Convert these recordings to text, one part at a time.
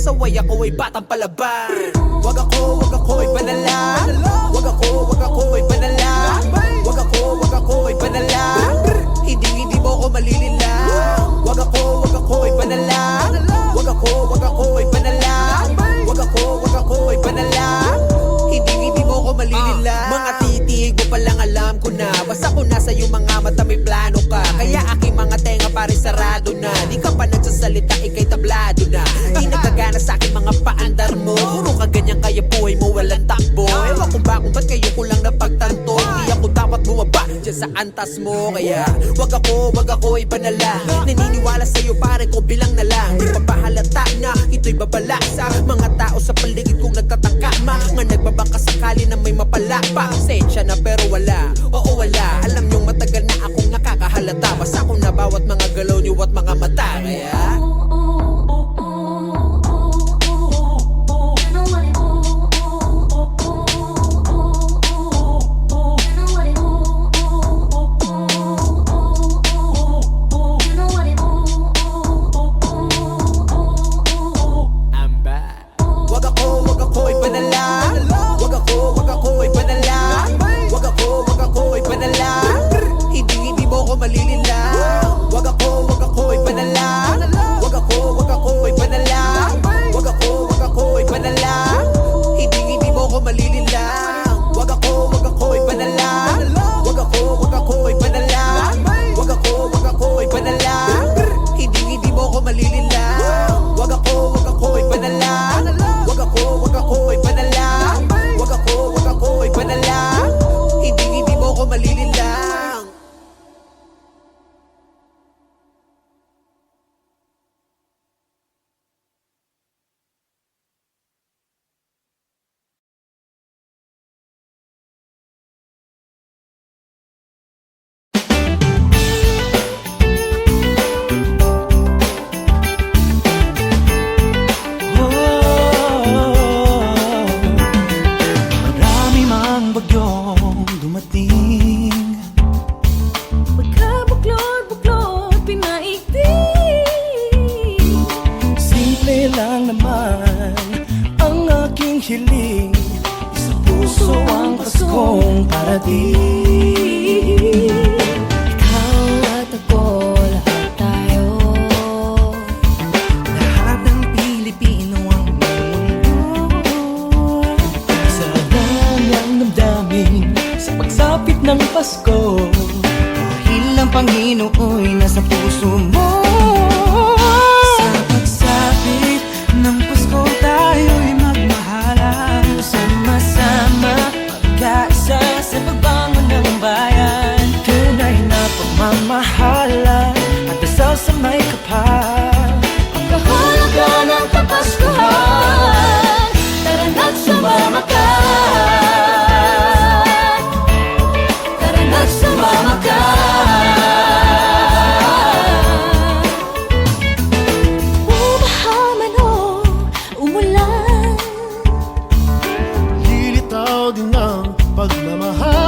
pasaway ako ay batang palaban. Wag ako ipanala. Wag ako ipanala. Wag ako ipanala. Hindi mo ako malilila. Wag ako ipanala. Wag ako ipanala. Wag ako ipanala. Hindi mo ako malilila. Mga titig mo palang alam ko na. Basta ko nasa iyong mga mata may plano ka. Kaya aking mga tenga pare sarado na. Di ka pa nagsasalita, ikay tablado na. Di nagkagana sa aking mga paandar mo. Puro ka ganyan kaya buhay mo walang takbo. Ewan kung ba kung ba't kayo ko lang napagtanto. Di ako dapat bumaba dyan sa antas mo. Kaya wag ako ipanala. Naniniwala sa'yo pare ko bilang na lang. Di papahalata na ito'y babala sa mga tao sa paligid kong nagtatangka. Mga nagbabangka sakali na may mapala pa. Sensya na pero wala, oo wala. Alam niyong matagal na akong nakakahalata. Basta ko na bawat mga galaw niyo at mga mata. Kaya wag ako ipanala. Wag ako ipanala. Wag ako ipanala. Hindi mo ako malilila. Wag ako ipanala. Wag ako ipanala. Wag ako ipanala. Hindi mo ako malilila. Wag ako ipanala. Wag ako ipanala. Wag ako ipanala. Hindi mo ako malilila. Wag ako ipanala. Wag ako ipanala. Wag ako ipanala. Hindi mo ako malilila. Marami mang bagyong dumating. Pagkabuklod-buklod, pinaigting. Simple lang naman ang aking hiling. Sa puso ang Paskong parating. Ikaw at ako, lahat tayo. Lahat ng Pilipino ang mundo. Sa danyang damdamin sa pagsapit ng Pasko. Dahil ang Panginooy nasa puso mo. Sa pagsapit ng Pasko tayo'y magmahalan. Sama-sama magkaisa sa pagbangon ng bayan. Tunay na pagmamahalan at dasal sa may kapal. Ang kahulugan ng Kapaskuhan, tara na't sumama ka. Tara na't sumama ka. Bumaha man o umulan, Lilitaw din ang pagmamahal.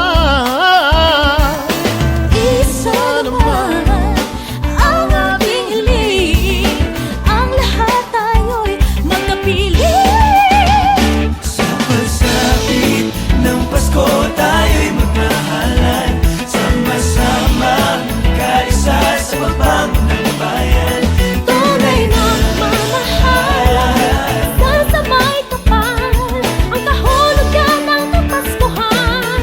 isa naman ang aking hiling. Ang lahat tayo'y magkapiling. Sa pagsapit ng Pasko tayo'y magmahalan. Sama-sama magkaisa sa pagbangon ng bayan. Tunay na pagmamahal, sasamay kapal, ang kahulugan ng Kapaskuhan.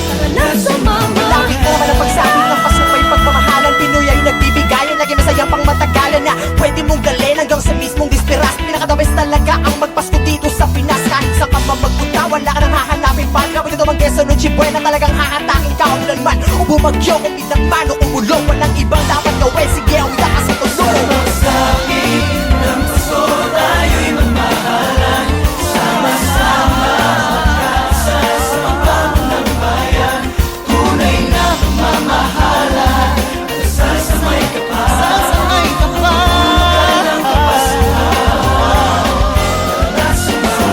Tara na't sumama. Lagi mo man ang pagsabi ng pasupay pagmamahalan. Pinoy ay nagbibigayan, lagi masaya pang matagalan na pwede mong dalhin hanggang sa mismong disperas. Pinaka-the best talaga ang magpasko dito sa Pinas. Kahit sa ka man magpunta, wala ka nang hahanapin pa. Kapag ito mang Quezon o Chibuena, talagang hahatakin ka kung man o bumagyo, kung pinagmano, kung ulo. Walang ibang dapat gawin, sige ang lakas at tulo. Pagsapit ng Pasko tayo'y magmahalan. Sama-sama magkaisa sa pagbangon ng bayan. Tunay na pagmamahalan at dasal sa may kapal. Kahulugan ng Kapaskuhan. Tara na't sumama.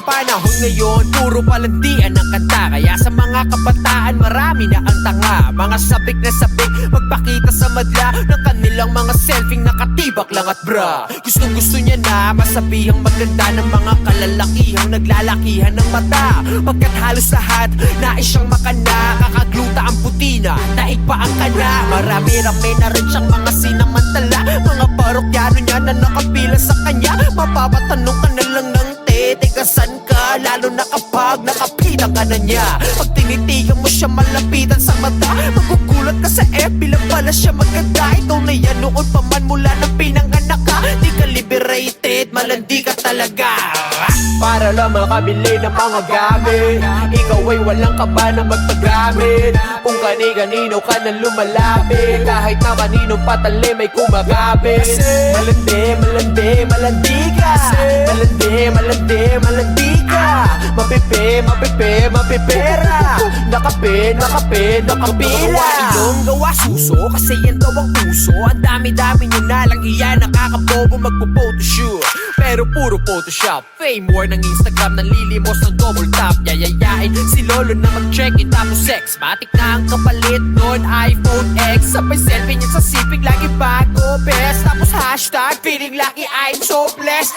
panahon ngayon, puro palandian ang kanta. Kaya sa mga kabataan, marami na ang tanga. Mga sabik na sabik, magpakita sa madla ng kanilang mga selfie nakatibak lang at bra. Gustong gusto niya na masabihang maganda ng mga kalalakihang naglalakihan ng mata. Pagkat halos lahat, nais siyang makana. Kakagluta ang putina, daig pa ang kana. Marami-rami na rin siyang mga sinamantala. Mga parokyano niya na nakapila sa kanya. Mapapatanong ka na lang ng teka san ka? Lalo na kapag nakapitan ka na niya. Pag tinitigan mo siya malapitan sa mata, magugulat ka sa FB lang pala siya maganda. Ikaw na yan noon pa man mula na pinanganak ka. Di ka liberated, malandi ka talaga. Para lang makabili ng mga gamit, ikaw ay walang kaba na magpagamit. Kung kani-kanino ka na lumalapit, kahit na kaninong patali may kumagapit. Malandi, malandi, malandi ka. Malandi, malandi, malandi ka. Mapipi, mapipi, mapipera. Nakape, nakape, nakapila. Ilong gawa suso, kasi yan daw ang puso. Ang dami-dami nyo na lang iyan, nakakabobo magpo-photoshoot. Pero puro Photoshop, fame war ng Instagram, nanlilimos ng double tap. Yayayain si Lolo na mag-check-in tapos sex. Matik na ang kapalit nun, iPhone X. Sabay selfie niya sa sipig, lagi bago best. Tapos hashtag, feeling lucky, I'm so blessed.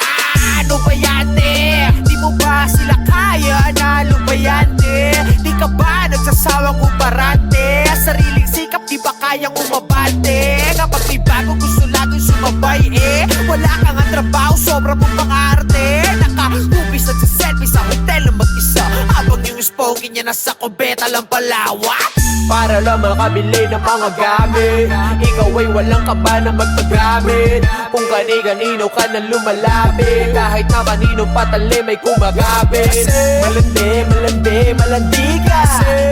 Ano ba yan, te? Di mo ba sila kaya? Nalo ba yan, te? Di ka ba nagsasawang uparante? Sariling sikap, di ba kayang umabante? Kapag may bago gusto laging sumabay, eh wala kang ang trabaho, sobra mong pang-arte. Naka-hubis at sa selfie sa hotel na mag-isa, habang yung spoky niya nasa kubeta lang palawa. Para lang makabili ng mga gamit, ikaw ay walang kaba na magpagamit. Kung kani-kanino ka na lumalapit, kahit na kaninong patali may kumagapit. Malandi, malandi, malandi ka.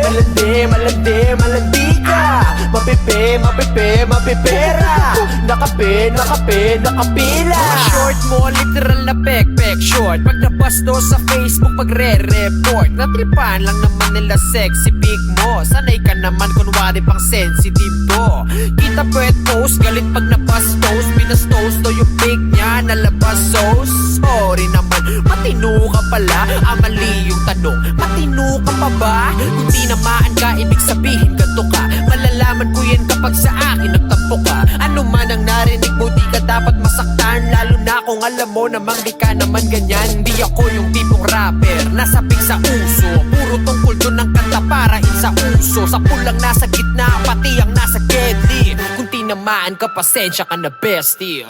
Malandi, malandi, malandi ka. Mapipi, mapipi, mapipera. Nakape, nakape, nakapila. Mga short mo, literal na pek-pek short. Pag nabasto sa Facebook, pagre-report, natripan lang naman nila sexy big mo. Sanay ka naman, kunwari pang sensitive to. Kita pwet post, galit pag napastos. Pinastos to yung big niya, nalabas sauce. Sorry naman, matino ka pala. Mali yung tanong, matino ka pa ba? Kung tinamaan ka, ibig sabihin ganto ka. Malalaman ko yan kapag sa akin nagtampo ka. Ano man ang narinig mo, di ka dapat masaktan. Lalo na kung alam mo namang di ka naman ganyan. Di ako yung tipong rapper, nasabik sa uso. Puro tungkol doon ng kanta para sa uso. Sa pulang nasa gitna, pati ang nasa deadly. Kung tinamaan ka, pasensya ka na bestie.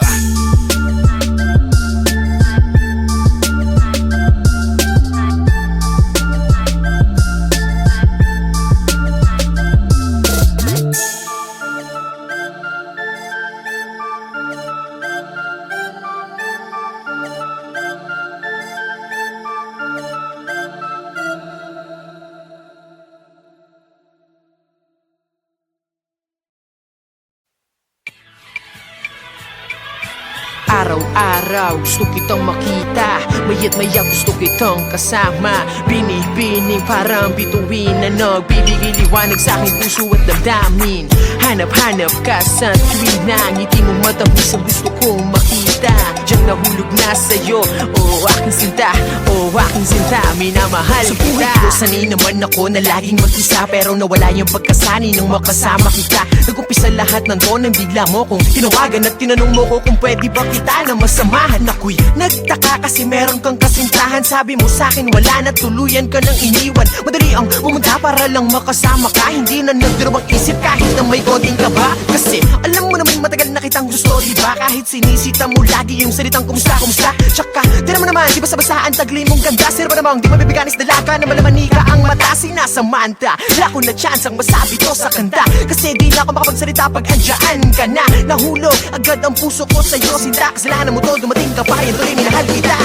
Araw-araw gusto kitang makita, maya't maya gusto kitang kasama. Bini-bining parang bituin na nagbibigay liwanag sa aking puso at damdamin. Hanap-hanap ka sa tuwing na ngiti mong matamis ang gusto kong makita. Diyan nahulog na sa'yo, oh aking sinta, oh aking sinta, minamahal kita. Sa buhay ko sanay naman ako na laging mag-isa, pero nawala yung pagkasani nung makasama kita. Nag-umpisa lahat ng to nang bigla mo kong tinawagan at tinanong mo ko kung pwede ba kita na masamahan. Ako'y nagtaka kasi meron kang kasintahan. Sabi mo sa'kin wala na, tuluyan ka nang iniwan. Madali ang pumunta para lang makasama ka. Hindi na nagdurong isip kahit na may konting kaba. Kasi alam mo naman matagal na kitang gusto, diba? Kahit sinisita mo lagi yung salitang kumusta, kumusta. Tsaka di naman di ba sa basaan tagli mong ganda. Sino ba namang di mabibiganis dalaga na malamani ka ang mata. Sinasamanta, wala ko na chance ang masabi to sa kanta. Kasi di na ako makapagsalita pag andyan ka na. Nahulog agad ang puso ko sa'yo, sinta. Kasalanan mo to, dumating ka pa, yan tuloy minahal kita.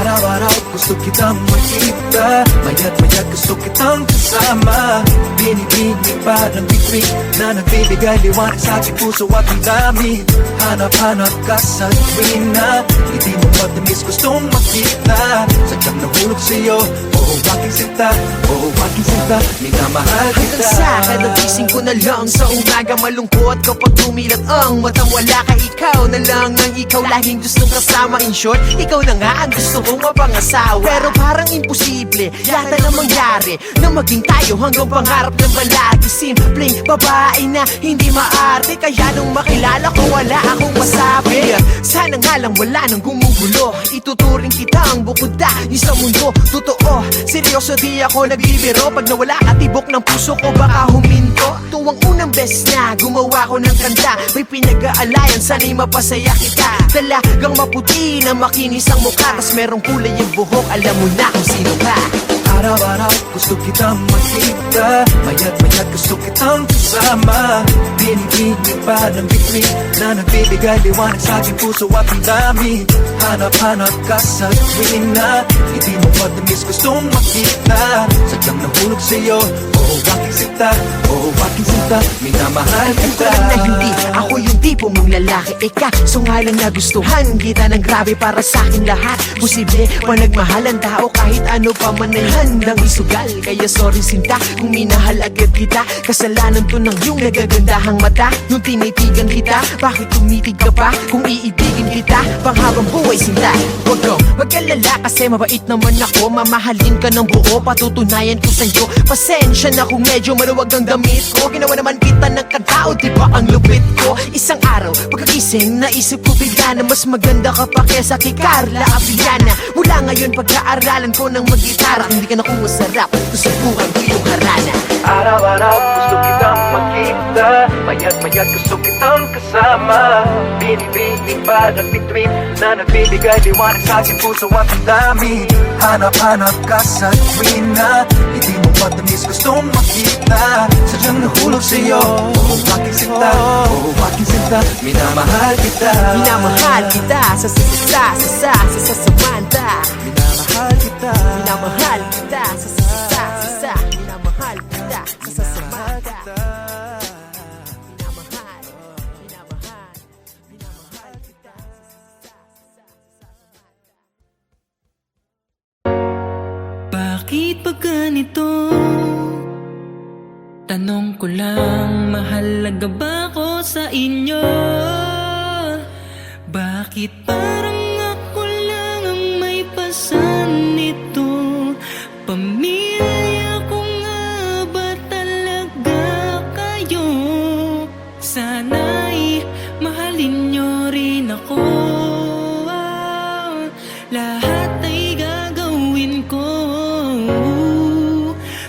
Araw-araw gusto kitang makita, maya't-maya gusto kitang kasama. Binibining parang bituin na nagbibigay liwanag sa aking puso at ang dami. Hanap-hanap ka sa tuwing na hindi mo matamis gustong makita. Sadyang nahulog sa'yo, oh aking sinta, oh aking sinta, minamahal kita. Hanggang sa kadagising ko na lang sa umaga malungkot kapag tumilat ang matang wala ka. Ikaw na lang ang ikaw laging gustong kasama. In short, ikaw na nga ang gusto kong mapangasawa. Pero parang imposible yata na mangyari na maging tayo hanggang pangarap ng balagi. Simpleng babae na hindi maarte, kaya nung makilala ko wala akong masabi. Sana nga lang wala nang gumugulo, ituturing kita ang bukod dahil sa mundo. Totoo, seryoso di ako nagbibiro. Pag nawala ka tibok ng puso ko baka huminto. Tuwang unang best na gumawa ko ng kanta, may pinag-aalayan sana'y mapasaya kita. Talagang maputi na makinis ang mukha, tas merong kulay yung buhok, alam mo na kung sino ka. Araw-araw gusto kitang makita, mayat-mayat gusto kitang kasama. Binibining pa ng bituin na nagbibigay liwanag sa aking puso at ang dami. Hanap-hanap ka sa tuwing na hindi mo matamis gustong makita. Sadyang nahulog sa'yo, oh aking sinta, oh aking sinta, minamahal Alam ko kita. lang na hindi ako yung tipo mong lalaki. Ika, so nga lang nagustuhan kita ng grabe para sa akin lahat. Posible pa nagmahal ang tao kahit ano pa man ay handang isugal. Kaya sorry sinta kung minahal agad kita. Kasalanan to ng iyong nagagandahang mata. Nung tinitigan kita, bakit tumitig ka pa? Kung iibigin kita, panghabang buhay sinta. Huwag kang mag-alala kasi mabait naman ako. Mamahalin ka ng buo, patutunayan ko sa'yo. Pasensya na kung medyo maluwag ang damit ko. Ginawa naman kita ng katao, di ba ang lupit ko? Isang araw, pagkagising, naisip ko bigla na mas maganda ka pa kesa kay Carla Abiliana. Mula ngayon, pag-aaralan ko ng mag-gitara. Kung di ka na kung masarap, susubukan ko yung harana. Araw-araw gusto kitang makita, mayat-mayat gusto kitang kasama. Binibining pa ng bituin na nagbibigay liwanag sa aking puso at ang dami. Hanap-hanap ka sa tuwin na hindi mo matamis gustong makita. Sadyang nahulog sa'yo, oh aking sinta, oh aking sinta, minamahal kita. Minamahal kita sa Samantha. Minamahal kita. Minamahal kita sa minamahal kita sa Samantha. Minamahal kita Bakit ba ganito? Tanong ko lang, mahalaga ba ako sa inyo? Bakit parang ako lang ang may pasan nito? Pamilya ko nga ba talaga kayo? Sana'y mahalin nyo rin ako. Lahat ay gagawin ko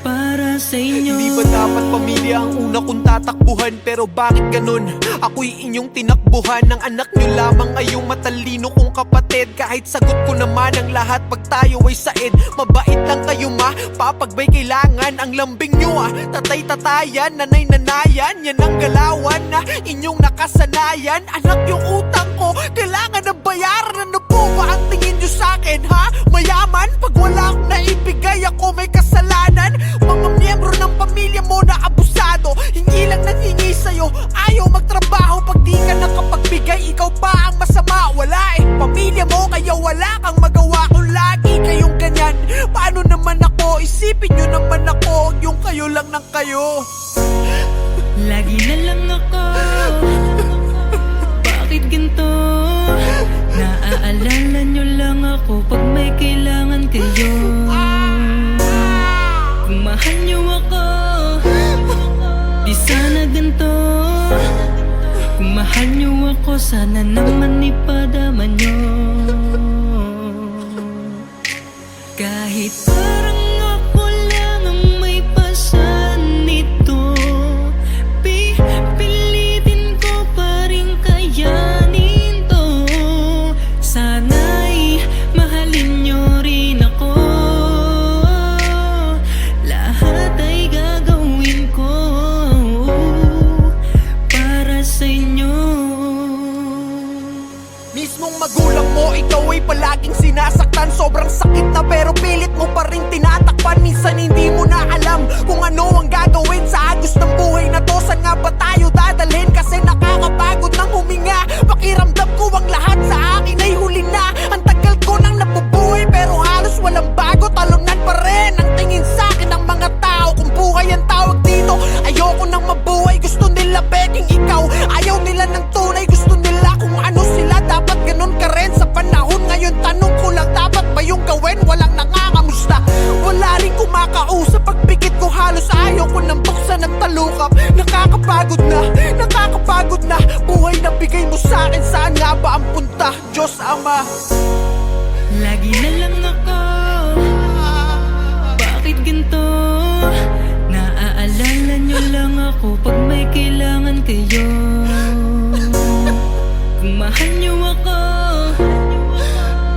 para sa inyo. Hindi ba dapat pamilya ang una kong tatakbuhan? Pero bakit ganun? Ako'y inyong tinakbuhan. Ang anak nyo lamang ay yung matalino kong kapatid. Kahit sagot ko naman ang lahat pag tayo ay said. Mabait lang kayo ma, papagbay kailangan. Ang lambing nyo tatay-tatayan, nanay-nanayan. Yan ang galawan na inyong nakasanayan. Anak yung utang ko, kailangan na bayaran. Ano po ba ang tingin nyo sa'kin ha? Mayaman? Pag wala akong naibigay ako may kasalanan. Mga miyembro ng pamilya mo na abusado, hingi lang nang hingi sa'yo, ayaw magtrabaho. Pag di ka nakapagbigay, ikaw pa ang masama. Wala pamilya mo, kaya wala kang magawa. Kung lagi kayong ganyan, paano naman ako? Isipin nyo naman ako, yung kayo lang ng kayo. Lagi na lang ako. Bakit ganito? Naaalala nyo lang ako pag may kailangan kayo. Kung mahal nyo ako, di sana ganito. Kung mahal nyo ako, sana naman ipadama nyo. Kahit parang ako lang ang may pasan nito, pipilitin ko pa rin kayanin to. Sana'y mahalin nyo rin ako. Lahat ay gagawin ko para sa inyo. Mismong magulang mo, ikaw ay palaging sinasaktan. Sobrang sakit na pero pilit mo pa rin tinatakpan. Minsan hindi mo na alam kung ano ang gagawin sa agos ng buhay na to. Saan nga ba tayo dadalhin? Kasi nakakapagod ng huminga. Pakiramdam ko ang lahat sa akin ay huli na. Ang tagal ko nang nabubuhay pero halos walang bago. Talunan pa rin ang stuck. Wala rin kumakausap, pagpikit ko halos ayaw ko nang buksan at talukap. Nakakapagod na buhay na bigay mo sa'kin, saan nga ba ang punta? Diyos Ama, Lagi na lang ako, bakit ganito? Naaalala nyo lang ako pag may kailangan kayo. Kung mahal nyo ako,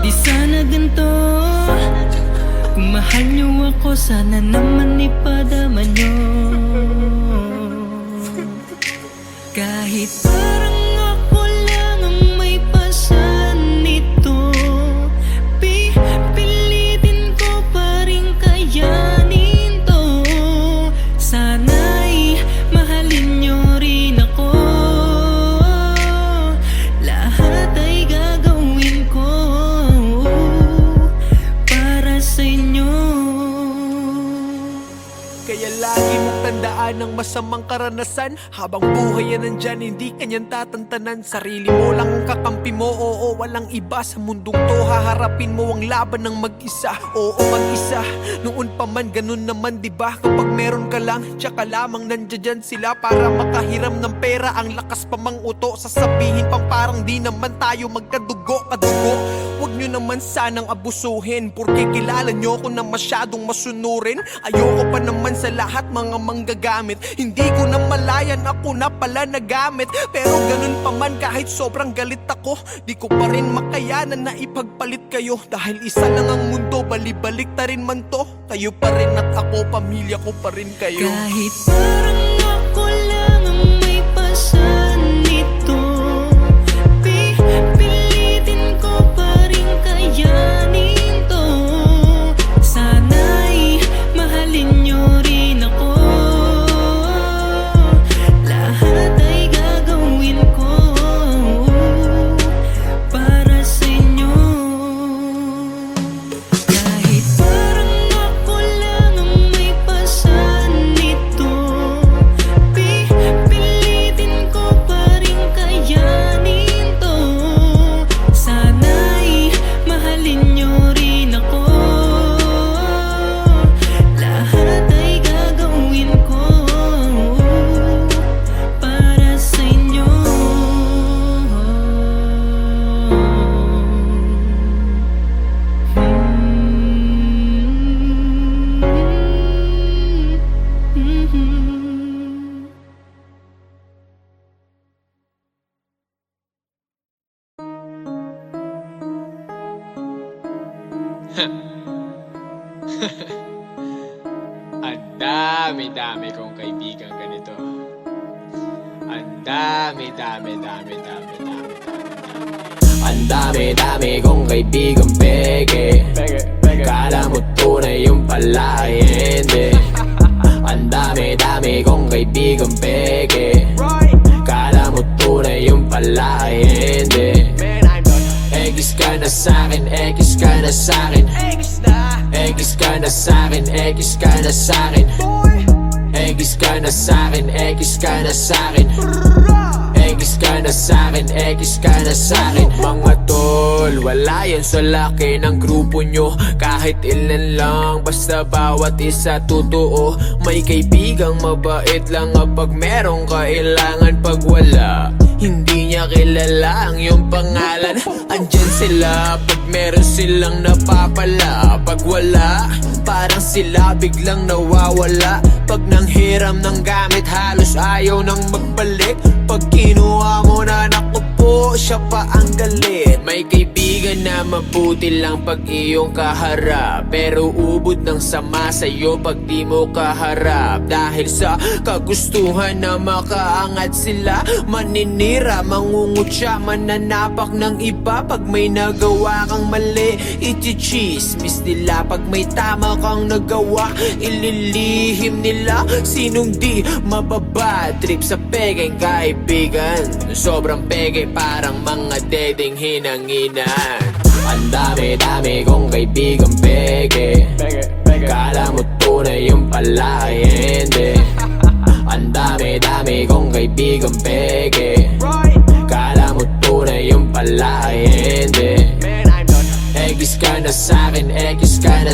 di sana ganito. Kung mahal nyo ako, sana naman ipadama nyo. Kahit parang ako lang ang may pasan nito, pipilitin ko pa rin kayanin to. Sana'y mahalin nyo rin ako, lahat ay gagawin ko para sa inyo. kaya lagi mong tandaan ang masamang karanasan. Habang buhay yan nandyan, hindi kanyan tatantanan. Sarili mo lang ang kakampi mo, oo, walang iba. Sa mundong to, haharapin mo ang laban ng mag-isa. Oo, mag-isa, noon pa man, ganun naman, diba? Kapag meron ka lang, tsaka lamang nandiyan sila para makahiram ng pera. Ang lakas pa mang uto, sasabihin pang parang di naman tayo magkadugo. Huwag nyo naman sanang abusuhin, porque kilala nyo ko na masyadong masunurin. Ayoko pa naman sa lahat mga manggagamit. Hindi ko na malayan, ako na pala nagamit. Pero ganun pa man, kahit sobrang galit ako, di ko pa rin makayanan na ipagpalit kayo. Dahil isa lang ang mundo, balibalik ta rin man to. Kayo pa rin at ako, pamilya ko pa rin kayo. Kahit parang ako lang ang may pasan nito, pipilitin ko pa rin kayanin to. Sana'y mahalin nyo rin ako, lahat ay gagawin ko para sa inyo. Kahit parang ako lang ang may pasan nito, pipilitin ko pa rin kayanin to. Sana'y mahalin nyo rin ako, lahat ay gagawin ko para sa inyo. Ang dami-dami kong kaibigan ganito. Ang dami-dami. Ang dami-dami kong kaibigan peke. Kala mo tunay yung pala ay hindi. Ang dami-dami kong kaibigan peke. Kala mo tunay yung pala ay hindi. X ka na sa'kin, X ka na sa'kin, X ka na sa'kin, X ka na sa'kin, X ka na sa'kin, X ka na sa'kin, X ka na sa'kin, X ka na sa'kin. Mga tol, wala yan sa laki ng grupo nyo. Kahit ilan lang, basta bawat isa totoo. May kaibigang mabait lang kapag merong kailangan. Pag wala, hindi niya kilala ang iyong pangalan. Andyan sila pag meron silang napapala. Pag wala, parang sila biglang nawawala. Pag nanghiram ng gamit, halos ayaw nang magbalik. Pag kinuha mo na, naku po, siya pa ang galit. May kaibigan na mabuti lang pag iyong kaharap, pero ubod ng sama sa'yo pag di mo kaharap. Dahil sa kagustuhan na makaangat sila, maninira, mangungutya, mananapak ng iba. Pag may nagawa kang mali, iti-chismis nila. Pag may tama kang nagawa, ililihim nila. Sinong di mababad trip sa pegeng kaibigan? Sobrang pege, parang mga dedeng hinanginan. Ang dami-dami kong kaibigan pege. Kala mo tunay yung pala ay hindi. Ang dami-dami kong kaibigan pege. Kala mo tunay yung pala ay hindi. X ka na sa'kin, X ka na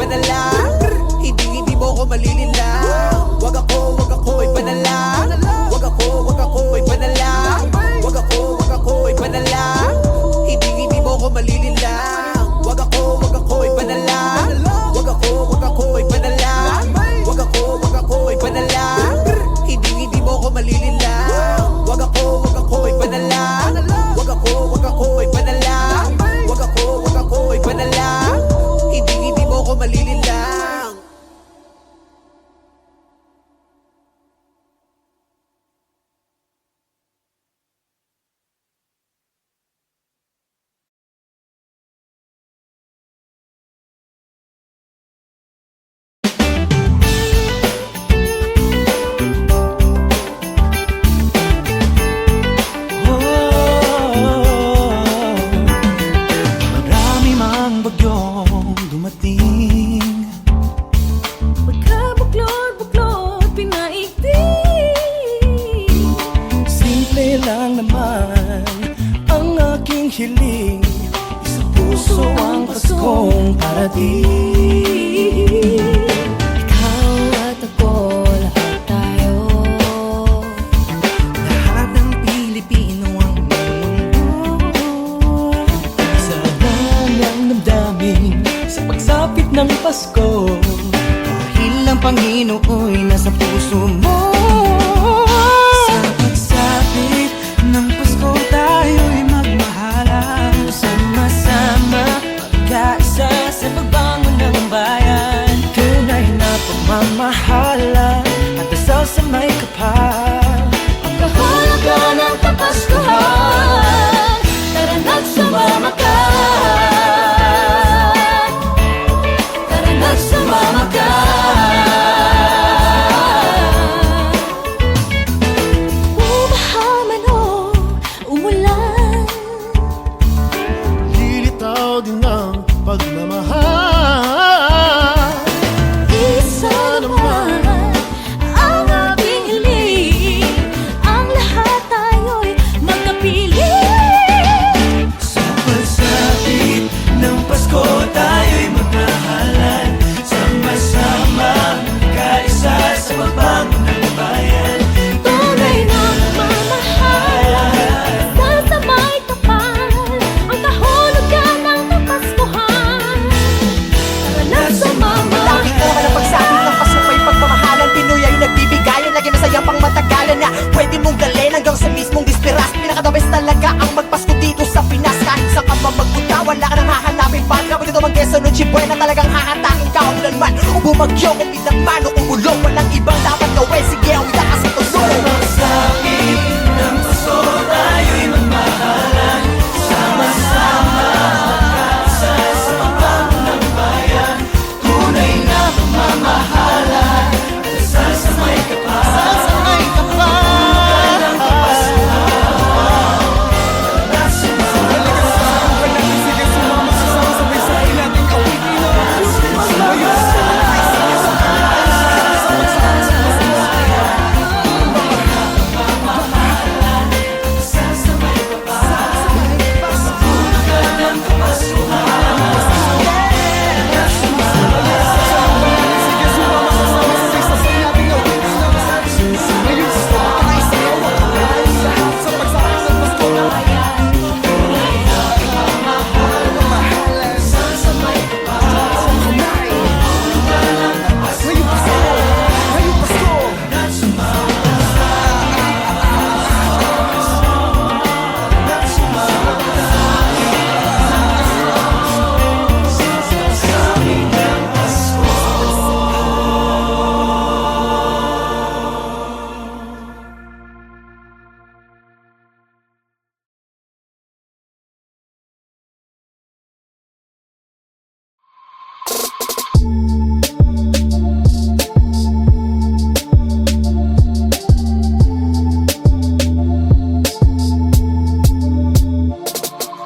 Pasko, dahil ang Panginoon nasa puso mo. Sa pagsapit ng Pasko, tayo'y magmahalan, sama-sama magkaisa sa pagbangon ng bayan. Tunay na pagmamahalan at dasal sa may kapal. Ang kahulugan ng Kapaskuhan, tara na't sumama ka. Tara na't sumama ka. Bumaha man o umulan, Lilitaw din ang pagmamahal. isa naman ang ating hiling, ang lahat tayo'y magkapiling. Sa pagsapit ng Pasko, tayo'y magmahalan, sama-sama magkaisa sa pagbangon ng bayan. Tunay na mamahal, sasamay kapal, ang kahulugan ng Kapaskuhan. Tara na't sumama Lagi ko naman ang pagsapit ng Pasko ay pagmamahalan. Pinoy ay nagbibigayan, lagi masayang pang matagalan na pwede mong dalhin hanggang sa mismong disperas. Pinaka-the best talaga ang magpasko dito sa Pinas. Kahit saan ka man magpunta, wala ka nang hahanapin pa. Kapag ito mang Quezon o Chibuay na talagang hahatakin ka ulan man o bumagyo, kung pinagman o kumulong, walang ibang dapat gawin. Sige, ang ka sa tulong. Pagsapit ng Pasko, tayo'y magmahalan, sama-sama magkaisa sa pagbangon ng bayan. Tunay na pagmamahalan, dasal sa may kapal.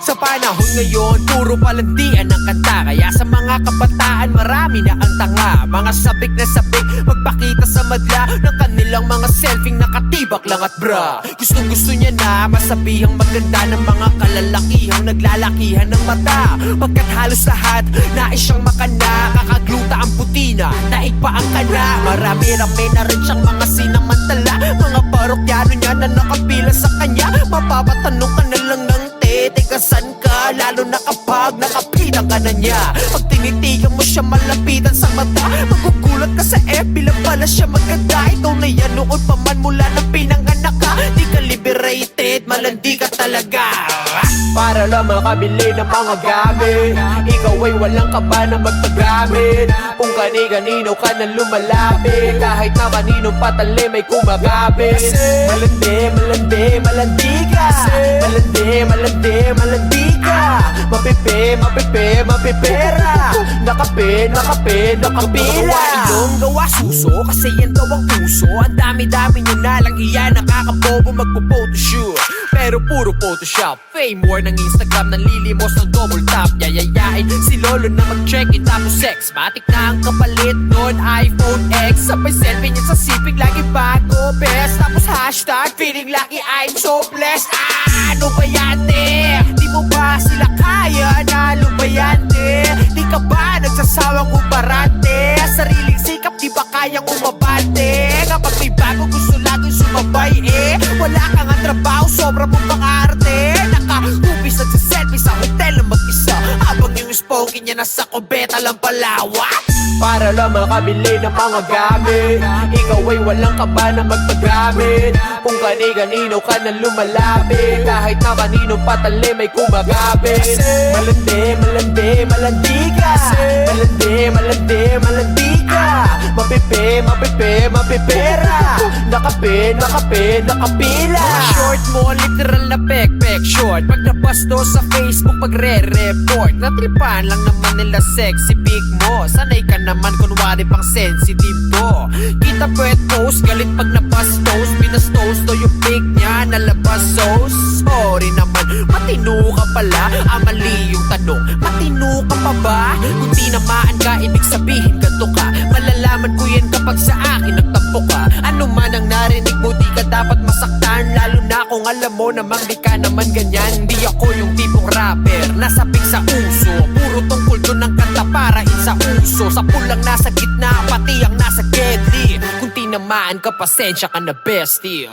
Sa panahon ngayon, puro palandian ang kanta. Kaya sa mga kabataan, marami na ang tanga. Mga sabik na sabik, magpakita sa madla ng kanilang mga selfie nakatibak lang at bra. Gustong-gusto niya na masabihang maganda ng mga kalalakihang naglalakihan ng mata. Pagkat halos lahat, nais siyang makana. Kakagluta ang putina, daig pa ang kana. Marami-rami na rin siyang mga sinamantala. Mga parokyano niya na nakapila sa kanya. Mapapatanong ka na lang ng teka saan ka, lalo na kapag nakapilang ka na niya. Pag tinitigan mo siya malapitan sa mata, magugulat ka sa FB lang pala siya maganda. Ikaw na yan noon pa man mula na pinanganak ka. Di ka liberated, malandi ka talaga. Para lang makabili ng mga gamit, ikaw ay walang kaba na magpagamit. Kung kani-kanino ka na lumalapit, kahit na kaninong patali may kumagapit. Malandi, malandi, malandi ka. Malandi, malandi, malandi ka. Mapipi, mapipi, mapipera. Nakape, nakape, nakapila. Ilong gawa suso, kasi yan daw ang puso. Ang dami-dami nyo na lang iya, nakakabobo magpo-photoshoot. Pero puro Photoshop, fame war ng Instagram, nanlilimos ng double tap. Yayayain si Lolo na mag-check-in tapos sex. Matik na ang kapalit nun, iPhone X. Sabay selfie niya sa sipig, lagi bago best. Tapos hashtag, feeling lucky, I'm so blessed. Ano ba yan, te? Di mo ba sila kaya? Ano ba yan, te? Di ka ba nagsasawang umarante? Sariling sikap, di ba kayang umabante? Kapag may bago gusto laging sumabay, eh. Wala kang ang trabaho, sobra mo pang arte. Naka-upis at sa selfie sa hotel na mag-isa, habang yung smoking niya nasa kubeta lang pala. What? para lang makabili ng mga gamit. Ikaw ay walang kaba na magpagamit. Kung kani-kanino ka na lumalapit, kahit na kanino patali may kumagapit. Malandi, malandi, malandi ka. Malandi, malandi, malandi ka. Mapipe, mapipe, mapipera. Nakape, nakape, nakapila. Short mo, literal na pek-pek short. Pag nabasto sa Facebook, pagre-report. Natripan lang naman nila sexy pic mo. Sanay ka naman, kunwari pang sensitive to. Kita pwet post, galit pag nabastos. Binastos to yung pic niya, nalabas so sorry naman, matino ka pala. Mali yung tanong, matino ka pa ba? Kung tinamaan ka, ibig sabihin ganto ka. Malalaman ko yan kapag sa akin nagtampo ka. Ano man ang narinig mo, di ka dapat masaktan. Lalo na kung alam mo namang di ka naman ganyan. Di ako yung tipong rapper, nasabik sa uso. Puro tungkol doon ang kanta para sa uso. Sa pulang nasa gitna, pati ang nasa gedli. Kung tinamaan ka, pasensya ka na bestie.